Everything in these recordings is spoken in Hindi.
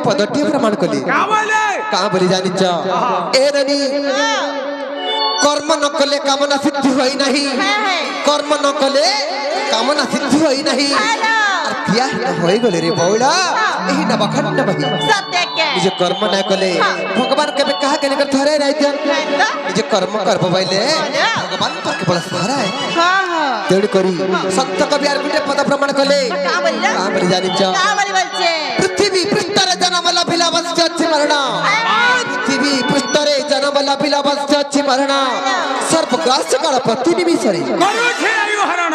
पदटी प्रमाण कली का बोली जानी ए ननी कर्म न कले कामना सिद्धि होई नहीं कर्म न कले कामना सिद्धि होई नहीं क्या होई गले रे बौला एही न बखंड बही सत्य के निज कर्म न कले भगवान के कहा के लेकर थरे रहते निज कर्म कर पइले भगवान पर केवल सहारा है हां हां तेड़ करी सत्य कवि आर गुटे पद प्रमाण कले का बोली जानी का बोलछे पृथ्वी पृष्ठरे जन्म लभिला बस अछि मरण पृथ्वी पृष्ठरे जन्म लभिला बस अछि मरण सर्वग्रास काल प्रति निमिषरे करू छे आयु हरण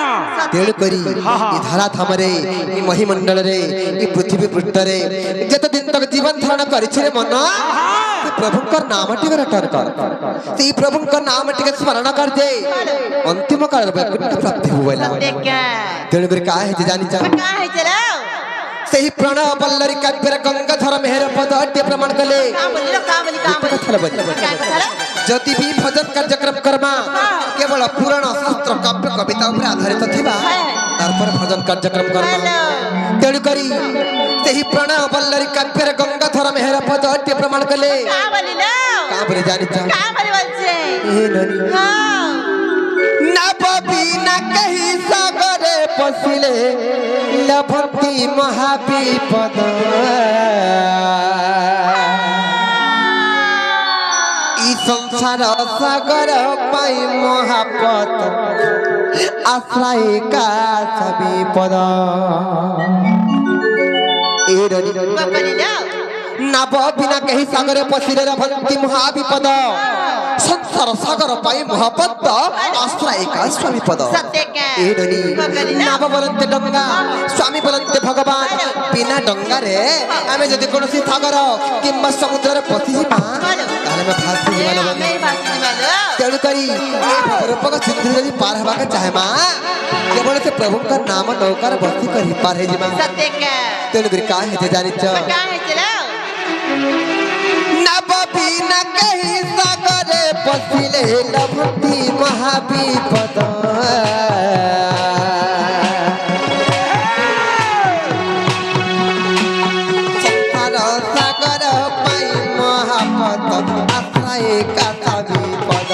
तेड़ करी ई धारा थामरे ई महिमंडल रे ई पृथ्वी पृष्ठरे जत दिन तक जीवन धारण करि छे मन प्रभु का नाम टिके रटन कर ई प्रभु का नाम टिके स्मरण कर दे अंतिम काल वैकुंठ प्राप्ति होवेला तेड़ करी का है जानी जा का है चलो सही प्रणव बल्लरी काव्यर गंगाधर मेहर पद अट्य प्रमाण कले जदि भी भजन कार्यक्रम करमा केवल पुराण शास्त्र काव्य कविता ऊपर आधारित थिबा तार पर भजन कार्यक्रम करमा तेणु करी सही प्रणव बल्लरी काव्यर गंगाधर मेहर पद अट्य प्रमाण कले का बोले जानी जा ए ननी ना बबी ना कहीं सागरे पसिले लभंती महाविपद ई संसार सागर पाई महापत आश्रय का सभी पद ए रनी ना बिना कहीं सागरे पसिले लभंती महाविपद संसार सागर पाई महापत आश्रय का स्वामी पद ए रनी नाभ बोलते डंगा स्वामी बोलते भगवान बिना डंगा रे आमे जदि कोनोसी सागर किंबा समुद्र रे पसी जिमा ताले में फासी जिमा बने तेणु करी ए रूपक सिद्धि जदि पार हवा के चाहे मा केवल से प्रभु का नाम नौकर बस्ती करी पार है जिमा सत्य के तेणु करी का है जानी छ का है चलो नभ बिना कहीं सागरे पसिले लभंती महाविपद संसार सागर पाई महापत आश्रय का विपद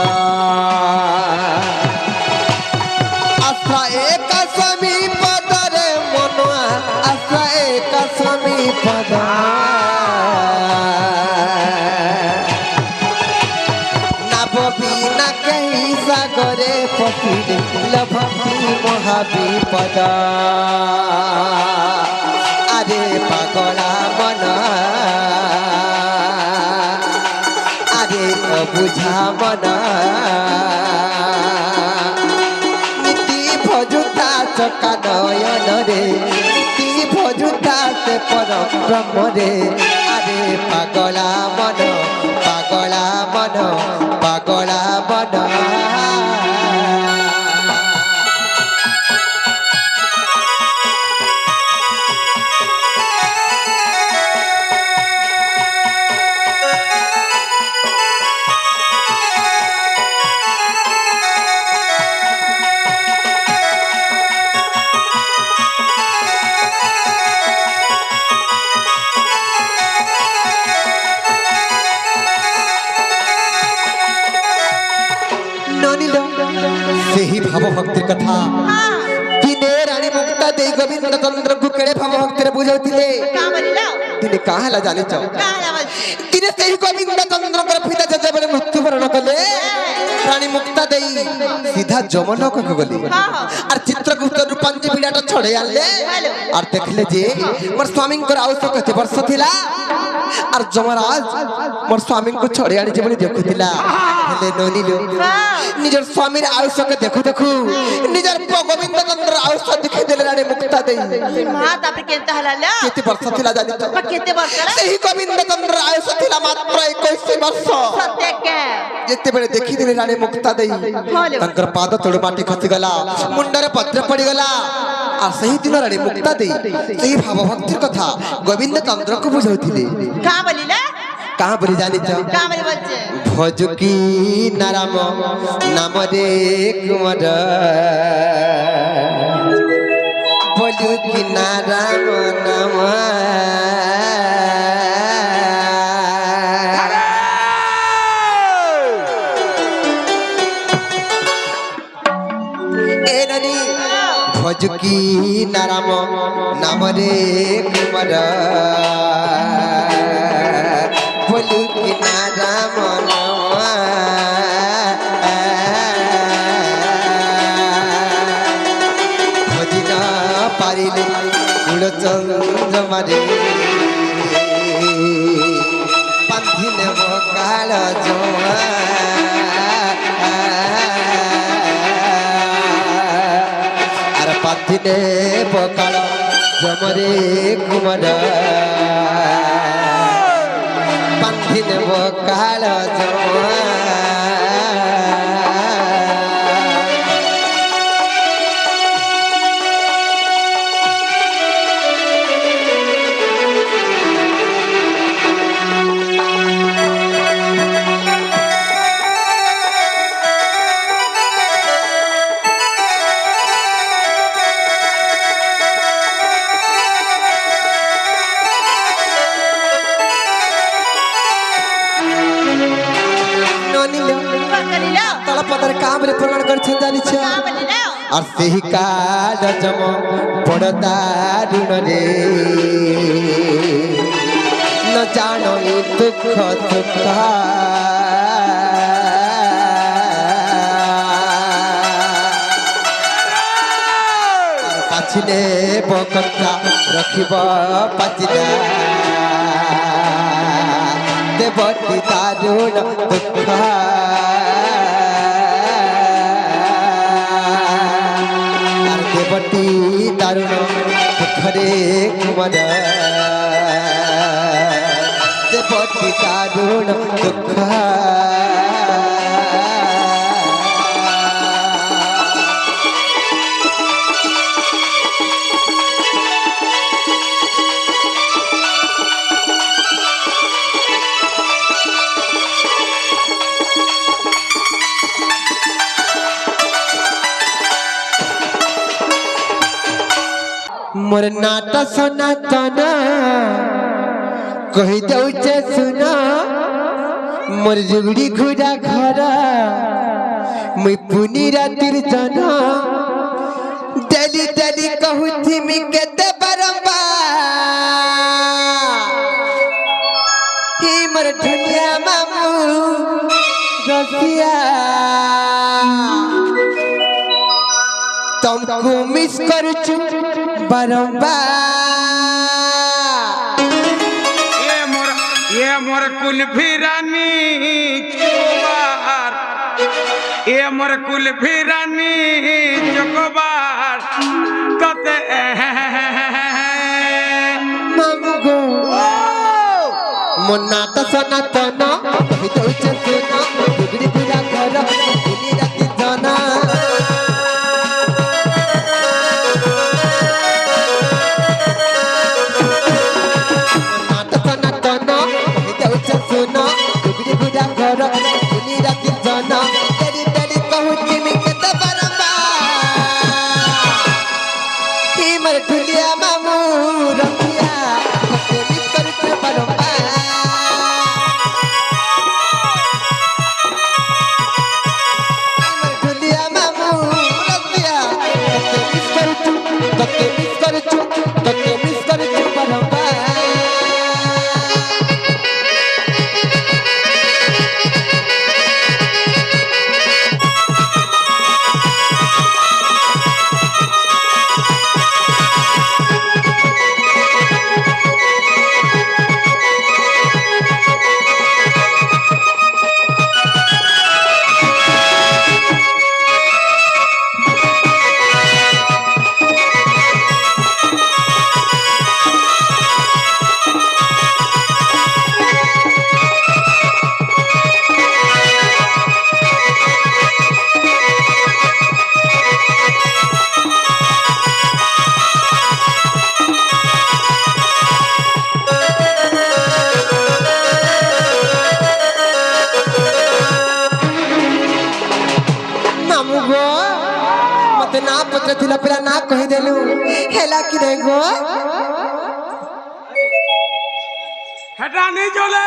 आश्रय का स्वामी पद रे मनुआ आश्रय का स्वामी पद बिना कहीं सागरे पसिले लभंती महाविपद अरे पागला मन अरे बुझा मन नीति भजुता चका नयन रे नीति भजुता से पर ब्रह्म रे अरे पागला मन पागला मन पागला मन भाव भक्ति कथा दिने रानी मुक्ता दे गोविंद चंद्र को केड़े भाव भक्ति रे बुझौतिले का बोलिला दिने काहला जानि छ दिने सही गोविंद चंद्र कर पिता जजे बले मृत्यु वरण कले रानी मुक्ता देई सीधा जमलोक को गली और चित्रगुप्त रूपांजी बिडाटा छड़े आले और देखले जे मोर स्वामी को आवश्यक कते वर्ष थिला और जमराज मोर स्वामी को छड़े आनी जे बले देखुतिला हेले नोनी लो निजर स्वामी रे आवश्यक देखु देखु निजर गोविंद चंद्र आवश्यक दिखे देले रानी मुक्ता देई मां तापे केते हलाला केते वर्ष थिला जानि त केते वर्ष सही गोविंद चंद्र आवश्यक थिला मात्र 21 वर्ष सत्य के जेते बेले देखि देले रानी मुक्ता देई तंकर पाद तोड़ माटी खसी गला मुंडरे पत्र पड़ी गला आ सही दिन रानी मुक्ता देई सही भाव भक्ति कथा गोविंद चंद्र को बुझौथिले का बोलिला कहां बोली जानि छ का बोली बोलछे भजुकी नाराम नाम रे कुमार भजुकी नाराम नाम ভজুকি নারাম নামরে কুমার বলুকি নারাম ভজিন পারিলে কুলচন্দ্রমারে বান্ধি নেব কাল আর বান্ধি নেব কাল জমরে কুমার বান্ধি নেব কাল তলপদার কামরে প্রমাণ করছেন জানিছ আর সেই কাল জম বড় দারুণরে ন জানো এ দুঃখ দুঃখ পাছিলে বকন্তা রখিব পাচিলা দেবতী দারুণ দুঃখ দেবতী দারুণ দুঃখরে কুমার দেবতী দারুণ দুঃখ मोर नाटा सनातन कही दौचे सुना मोर जुगड़ी घुरा घर मुई पुनी रातिर जना डेली डेली कहू थी मी केते बारंबार ही मोर दुनिया मामू रसिया तुमको मिस करू बारंबार ये मोर कुल्फी रानी चोकोबार ये मोर कुल्फी रानी चोकोबार कते मामू गो मुन्ना तो सनातन कही तो सुना दुगड़ी पूजा घर दुनी राती जाना पचरा पिला ना कही देलु हेला कि नहीं गो हेटा नहीं चले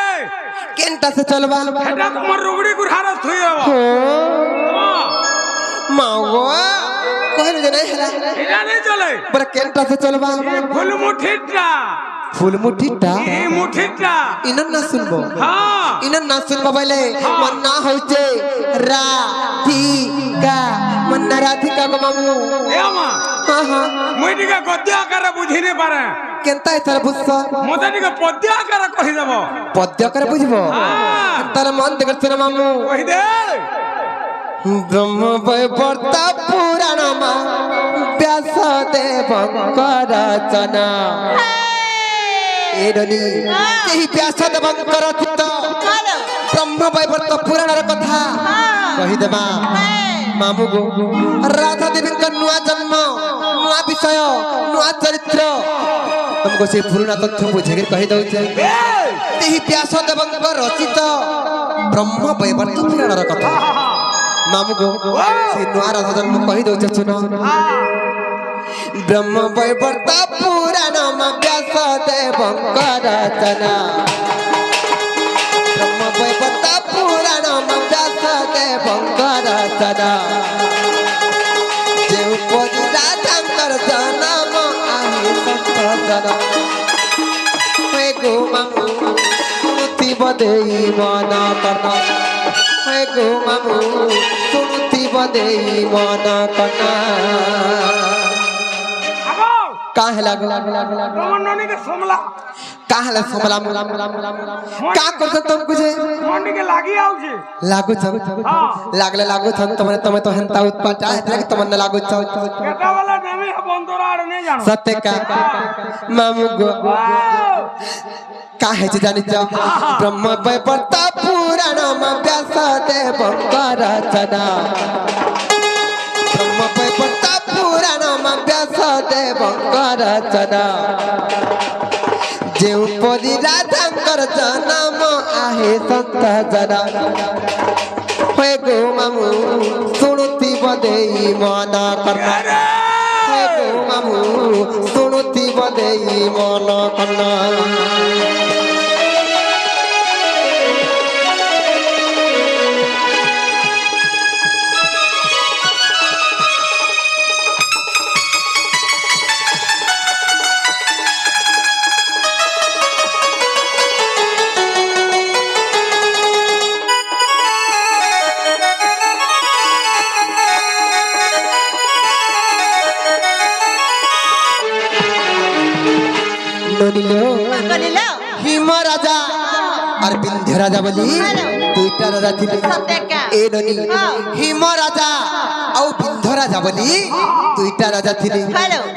केनटा से चलबा हेटा तुम्हार रुगड़ी गुरहारस थुई हो माओ कहलु जे नहीं हला हेटा नहीं चले पर केनटा से चलबा फुल मुठीटा फूल मुठीटा ई मुठीटा इनन ना सुनबो हां इनन ना सुनबो बोले मन ना होइते राधिका मन ना राधिका गो मामू ए अम्मा हां हां मुई टिके गद्य आकार बुझी नहीं पारे केनता एथर बुझस मते टिके पद्य आकार कहि देबो पद्य कर बुझबो हां तार मन देख सुन मामू कहि दे ब्रह्म वैवर्ता पुराण मा व्यास देवंकर रचना एरनी तेही व्यास देवंकर रचित ब्रह्म वैवर्त पुराण र कथा कहि देबा मामू गो राधा देवी का नुआ जन्म नुआ विषय नुआ चरित्र तुमको से पुराण तथ्य बुझे के कहि दउ छै तेही व्यास देवंकर रचित ब्रह्म वैवर्त पुराण र कथा मामू गो से नुआ राधा जन्म कहि दउ छै सुनो ब्रह्म वैवर्त पुराण मा व्यास देवंकर रचना ब्रह्म वैवर्त पुराण मा व्यास देवंकर रचना जे उपरि राधांकर जन्म आहे संतन हे गो मामू सुनुति बदेई मन करना हे गो मामू सुनुति बदेई मन करना काहे लागो कमंडनी के सोमला काहे ला सोमला का करत तुम कुछे मंडी के लागी आउ छे लागो छ लागले लागो छ तमने तो हंता उत्पाटा है तमने लागो छ केटा वाला नेमे है बंदोरा आड़ नहीं जानो सत्य का मामू गो काहे जे जानि छ ब्रह्म वैवर्त पुराण मा व्यास देवंकर रचना ब्रह्म वैवर्त पुराण मा व्यास देवंकर रचना जे उपरि राधांकर जन्म आहे संत जना हे गो मामू सुनुति बदेई मन करना हे गो मामू सुनुति बदेई मन करना कलिलो हिम राजा और विंध्य राजा बोली दुईटा राजा थिले ए ननी हिम राजा और विंध्य राजा बोली दुईटा राजा थिले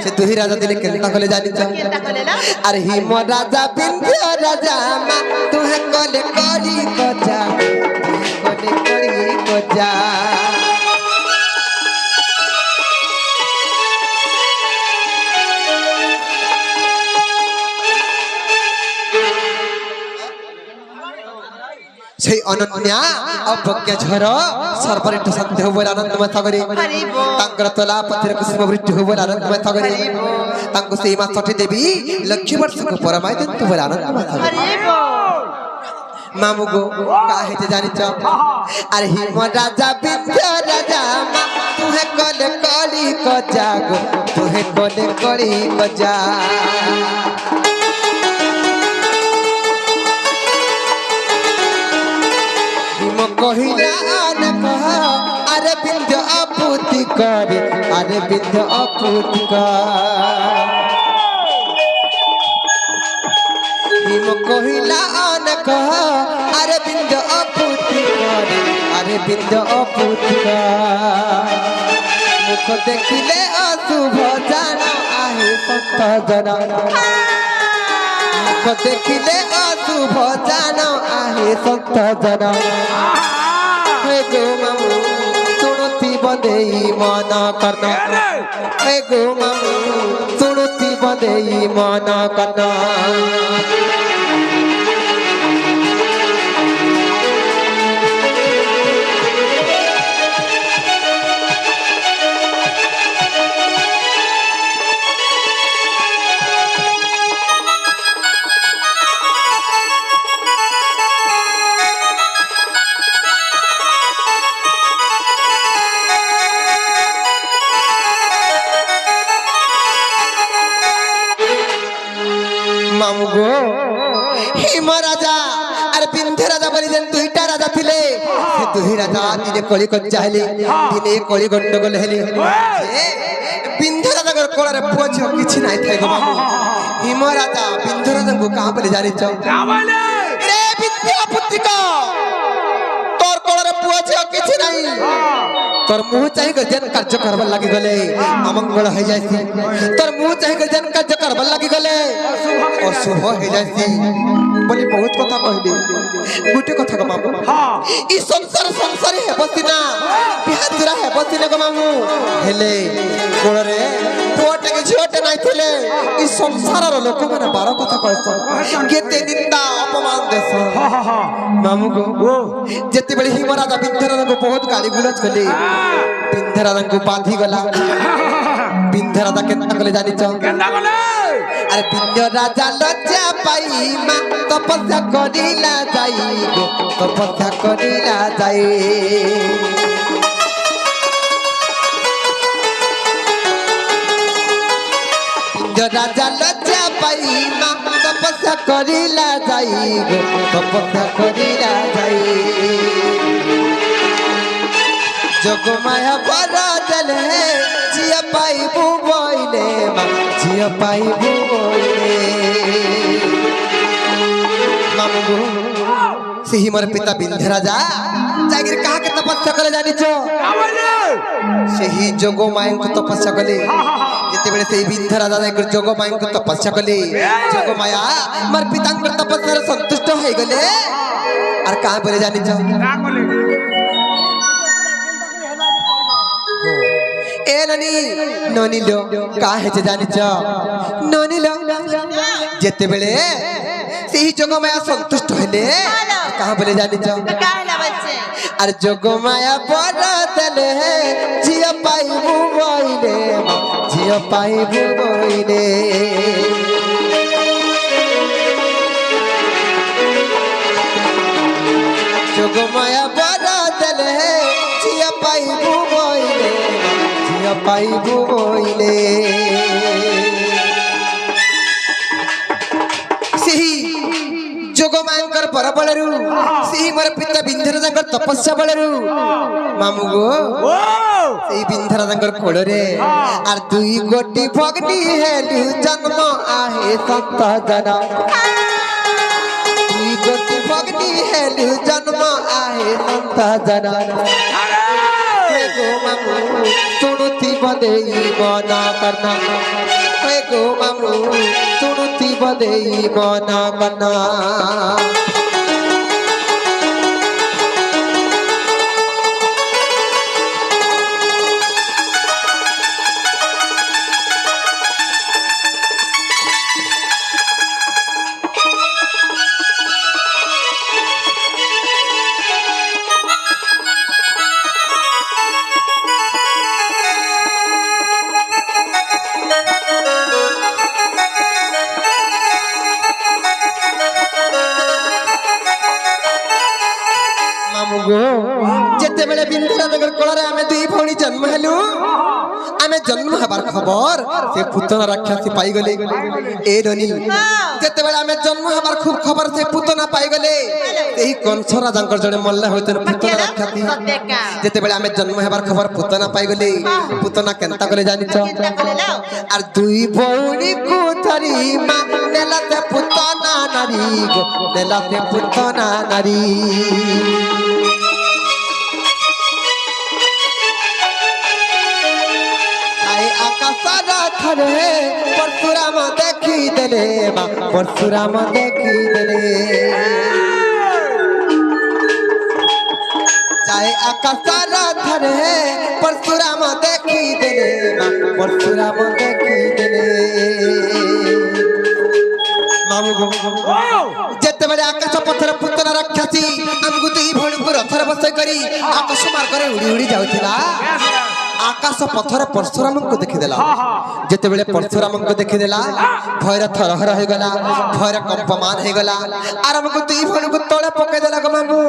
से दुही राजा दिले केनता कले जानि छ अरे हिम राजा विंध्य राजा मा तुहे कले करी कजा कले करी कजा সেই অনন্যা অবজ্ঞা ঝড় সর্বরিষ্ঠ শান্তি হবার আনন্দময় থাকরে তাঙ্কর তোলা পথের কুসুম বৃষ্টি হবার আনন্দময় থাকরে তাঙ্কু সেই মা ছটি দেবী লক্ষ্মী বর্ষକୁ পরমায় দন্ত হবার আনন্দময় থাকরে মামু গো কাহে যে জানিছ আরে হিম রাজা বিন্ধ্য রাজা মা তুহে কলে কলি কজা গো তুহে কলে কলি কজা কহিলা আনে কহ আরে বিন্ধ্য অপুতি করে আরে বিন্ধ্য অপুতি হিম কহিলা আনে কহ আরে বিন্ধ্য অপুতি করে আরে বিন্ধ্য অপুতি মুখ দেখিলে অশুভ জানা আহে সন্ত জনা মুখ দেখিলে অশুভ জানা আহে সন্ত জনা हे गो मामू सुनुति बदेई मन करना हे गो मामू सुनुति बदेई मन करना হিম রাজা আর বিন্ধ্য রাজা বলি যেন দুইটা রাজা ছিলে সে দুই রাজা দিনে কলি কজ্জা হেলি দিনে কলি গন্ডগোল হেলি বিন্ধ্য রাজাଙ୍କର କୋଳରେ ପୁଅ ଝିଅ କିଛି ନାହିଁ ଥାଏ ଗୋ ବାବୁ ହିମ ରାଜା ବିନ୍ଧ୍ୟ ରାଜାଙ୍କୁ କାହା ବୋଲି ଜାଣିଛ ରେ ବିନ୍ଧ୍ୟ ପୁତ୍ରିକ তোর কোଳରେ পুଅ ଝିଅ କିଛି ନାହିଁ তোর মুহ চাহি যেন কার্য করবার লাগি গলে অমঙ্গল হয়ে যাইছি তোর মুহ চাহি যেন কার্য করবার লাগি গলে অশুভ হয়ে যাইছি বলি বহুত কথা কহিলি গোটে কথা গো মামু ই সংসারে হেবসি না বিহাতুরা হেবসি না গো মামু হেলে কোଳରେ পুଅଟେ କି ଝିଅଟେ নাই ଥିଲେ ଇ ସଂସାରର ଲୋକମାନେ ବାର କଥା କହସନ୍ କେତେ ନିନ୍ଦା ଅପମାନ ଦେଶ ମାମୁ ଗো ଯେତେବେଳେ ହିମ ରାଜା ବିନ୍ଧ୍ୟ ରାଜାଙ୍କୁ ବହୁତ ଗାଳି ଗୁଲଜ କଲେ ବିନ୍ଧ୍ୟ ରାଜାଙ୍କୁ ବାନ୍ଧି ଗଲା ବିନ୍ଧ୍ୟ ରାଜା କେନ୍ତା କଲେ ଜାଣିଛ আরে বিন্ধ্য রাজা লজ্জা পাই মা তপস্যা করিলা যাই গো তপস্যা করিলা যাই বিন্ধ্য রাজা লজ্জা পাই মা তপস্যা করিলা যাই গো তপস্যা করিলা যাই যোগমায়া বড় দেলে ঝিয়া পাইবু বইলে মা ঝিয়া পাইবু বইলে মামু ସେହି ମୋର ପିତା ବିନ୍ଧ୍ୟ ରାଜା ଯାଇକିରି କାହାକେ ତପସ୍ୟା କଲେ ଜାଣିଛ ସେହି ଯୋଗ ମାୟାଙ୍କୁ ତପସ୍ୟା କଲେ ଯେତେବେଳେ ସେହି ବିନ୍ଧ୍ୟ ରାଜା ଯାଇକରି ଯୋଗ ମାୟାଙ୍କୁ ତପସ୍ୟା କଲେ ଯୋଗ ମାୟା ମୋର ପିତାଙ୍କର ତପସ୍ୟାରେ ସନ୍ତୁଷ୍ଟ ହେଇଗଲେ আর কাହା বলে জানিছ এ ননি ননিলো কাହା হেছে জানিছ ননিলো যেতেবেলে সেই যোগমায়া সন্তুষ্ট হলে কাহা বলে জানিছ আর যোগমায়া বড় দেলে ঝিয়া পাইবু বইলে ঝিয়া পাইবু বইলে যোগমায়া বড় দেলে ঝিয়া পাইবু বইলে ঝিয়া পাইবু বইলে ସେହି যোগমায়াଙ୍କର ପର ବଳରୁ ସେହି ମୋର ପିତା ବିନ୍ଧ୍ୟ ରାଜାଙ୍କର ତପସ୍ୟା ବଳରୁ ମାମୁ ଗୋ ସେହି ବିନ୍ଧ୍ୟ ରାଜାଙ୍କର କୋଳରେ আর দুই ଗୋଟି ଭଗ୍ନି ହେଲୁ ଜନ୍ମ ଆହେ ସନ୍ତ ଜନ দুই ଗୋଟି ଭଗ୍ନି ହେଲୁ ଜନ୍ମ ଆହେ ସନ୍ତ ଜନ ହେ ଗୋ ମାମୁ ଶୁଣୁଥିବ ଦେଇ ମନ କର୍ଣ୍ଣ ହେ ଗୋ ମାମୁ ଶୁଣୁଥିବ ଦେଇ ମନ କର୍ଣ୍ଣ যেতেবেলে বিন্ধ্য রাজার কোଳରେ ଆମେ ଦୁଇ ଭଉଣୀ ଜନ୍ମ ହେଲୁ ଆମେ ଜନ୍ମ ହେବାର ଖବର ସେ ପୁତନା ରାକ୍ଷସୀ ପାଇଗଲେ ଏ ରନି ଯେତେବେଳେ ଆମେ ଜନ୍ମ ହେବାର ଖୁବ ଖବର ସେ ପୁତନା ପାଇଗଲେ ଏହି କଂସ ରାଜାଙ୍କର ଜଣେ ମଲ୍ଲା ହୋଇଥିଲେ ପୁତନା ରାକ୍ଷସୀ ଯେତେବେଳେ ଆମେ ଜନ୍ମ ହେବାର ଖବର ପୁତନା ପାଇଗଲେ ପୁତନା କେନ୍ତା କଲେ ଜାଣିଛ আর দুই ভଉଣୀକୁ ଧରି ମା ନେଲା ସେ ପୁତନା ନାରୀ ନେଲା ସେ ପୁତନା ନାରୀ আকাশারা থরে পরশুরাম দেখি দেলে মা পরশুরাম দেখি দেলে যায় আকাশারা থরে পরশুরাম দেখি দেলে মা পরশুরাম দেখি দেলে মামু যেতেবেলে আকাশ পথরে পুতনা রাক্ষসী আমগু দুই ভଉଣୀକୁ ରଥରେ ବସାଇ କରି ଆକାଶ ମାର୍ଗରେ ଉଡ଼ି ଉଡ଼ି ଯାଉଥିଲା আকাশ পথরে পরশুরামଙ୍କୁ ଦେଖିଦେଲା যেତେବେଳେ পরশুরামଙ୍କୁ ଦେଖିଦେଲା ভয়রে থরহর ହେଇଗଲା ভয়রে কম্পমান ହେଇଗଲା আর ଆମକୁ দুই ভଉଣୀକୁ ତଳେ ପକେଇଦେଲା গো মামু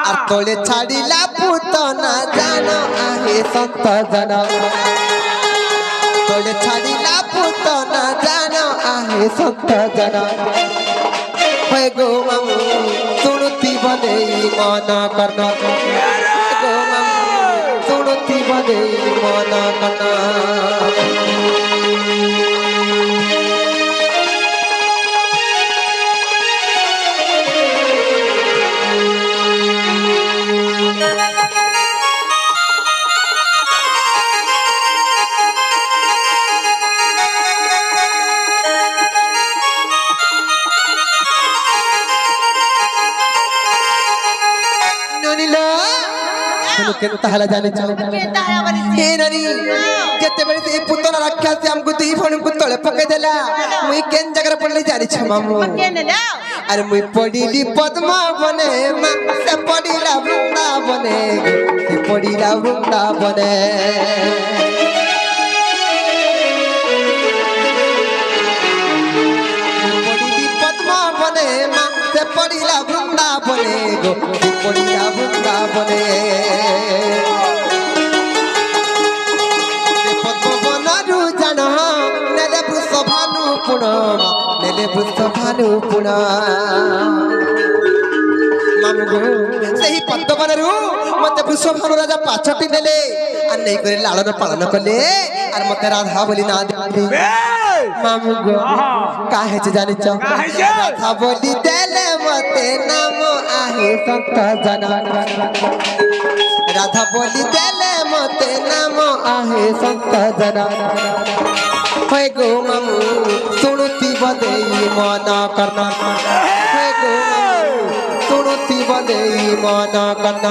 আর তଳେ ছাড়িলা পুতনা জান আহে সন্ত জন তଳେ ছাড়িলা পুতনা জান আহে সন্ত জন ମନ କର୍ଣ୍ଣ ଗো ମାମୁଁ ଶୁଣୁଥିବ ଦେଇ ମନ କର୍ଣ୍ଣ କେନ୍ତା ହେଲା ଜାଣିଛ କେନ୍ତା ହେଲା ବୋଲିଛି ହେ ନାରୀ ଯେତେବେଳେ ସେ ପୁତନା ରାକ୍ଷାସୀ ଆମକୁ ଦୁଇ ଭଉଣୀଙ୍କୁ ତଳେ ପକେଇ ଦେଲା ମୁଇଁ କେନ୍ ଜାଗାରେ ପଡିଲି ଜାଣିଛ ମାମୁଁ କେନ ଆରେ ମୁଇଁ ପଡିଲି ପଦ୍ମାବନେ ମା ସେ ପଡିଲା ବୃନ୍ଦାବନେ ସେ ପଡିଲା ବୃନ୍ଦାବନେ ପଡିଲି ପଦ୍ମାବନେ ମା ସେ ପଡିଲା ବୃନ୍ଦାବନେ ଗো ସେ ପଡିଲା ବୃନ୍ଦାବନେ ପଦ୍ମବନରୁ ଜାଣ ନେଲେ ବୃଷଭାନୁ ପୁଣ ନେଲେ ବୃଷଭାନୁ ପୁଣ ମାମୁଁ ସେହି ପଦ୍ମବନରୁ ମତେ ବୃଷଭାନୁ ରାଜା ପାଛଟି ନେଲେ আর ନେଇକରି ଲାଳନ ପାଳନ କଲେ আর ମତେ ରାଧା ବୋଲି ନାଁ ଦେଲେ ମାମୁଁ ଗো କାହା ହେଇଛି ଜାଣିଛ ରାଧା ବୋଲି ଦେଲେ ମତେ ନାମ ଆହେ ସନ୍ତ ଜନ রাধা বলি দেলে মতে নাম আহে সন্ত জন হয় গো মামু শুনুতি বদেই মন কর্ণ হয় গো মামু শুনুতি বদেই মন কর্ণ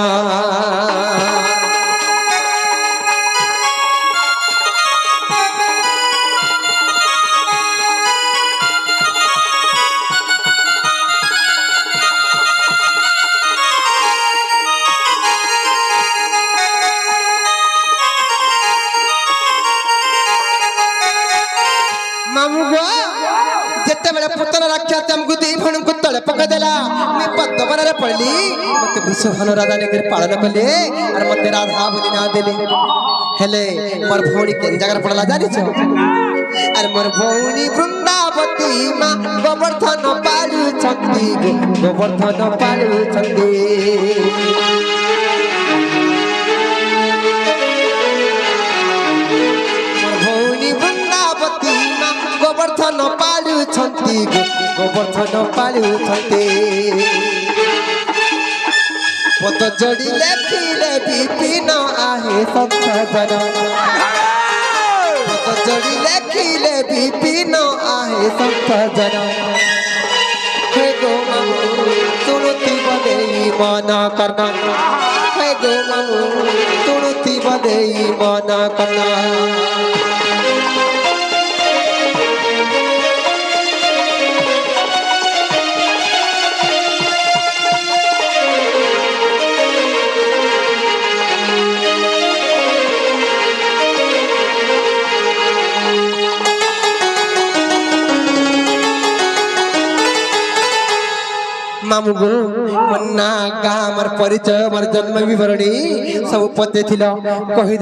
मामू गो ଯେତେବେଳେ ପୁତନା ରାକ୍ଷାସ ଆମକୁ ଦୁଇ ଭଉଣୀଙ୍କୁ ତଳେ ପକାଇଦେଲା ମୁଁ ପଦ୍ମବନରେ ପଡିଲି ମତେ ବୃଷଭାନ ରାଜା ନେଇକରି ପାଳନ କଲେ ଆର ମତେ ରାଧା ବୋଲି ନାଁ ଦେଲେ ହେଲେ ମୋର ଭଉଣୀ କେନ୍ ଜାଗାରେ ପଡିଲା ଜାଣିଛ ଆରେ ମୋର ଭଉଣୀ ବୃନ୍ଦାବତୀ ମା ଗୋବର୍ଦ୍ଧନ ପାଳୁଛନ୍ତି ଗୋବର୍ଦ୍ଧନ ପାଳୁଛନ୍ତି গোবর্ধন পালুছন্তি গোবর্ধন পালুছন্তি পদ যোড়ি লেখিলে বিপিন আহে সন্তজন পদ যোড়ি লেখিলে বিপিন আহে সন্তজন হে গো মামু শুনুতি বদেই মন কর্ণ হে গো মামু শুনুতি বদেই মন কর্ণ मामू गो मन्ना गामर परिचय मोर जन्म विवरणी सब पते थिलो कहि दे।